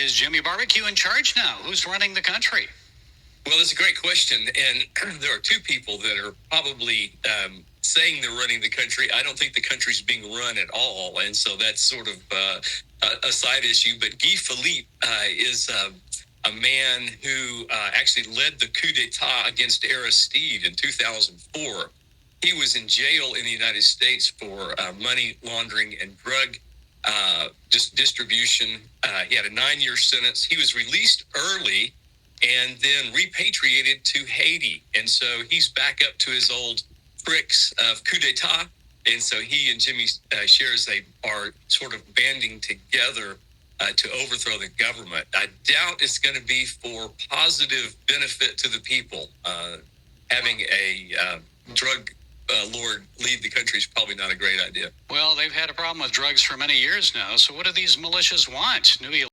Is Jimmy Barbecue in charge now? Who's running the country? Well, that's a great question. And there are two people that are probably saying they're running the country. I don't think the country's being run at all. And so that's sort of a side issue. But Guy Philippe is a man who actually led the coup d'etat against Aristide in 2004. He was in jail in the United States for money laundering and drug distribution. He had a 9-year sentence. He was released early and then repatriated to Haiti. And so he's back up to his old tricks of coup d'etat. And so he and Jimmy shares they are sort of banding together to overthrow the government. I doubt it's going to be for positive benefit to the people. Having a drug lord lead the country is probably not a great idea. Well, they've had a problem with drugs for many years now. So what do these militias want? New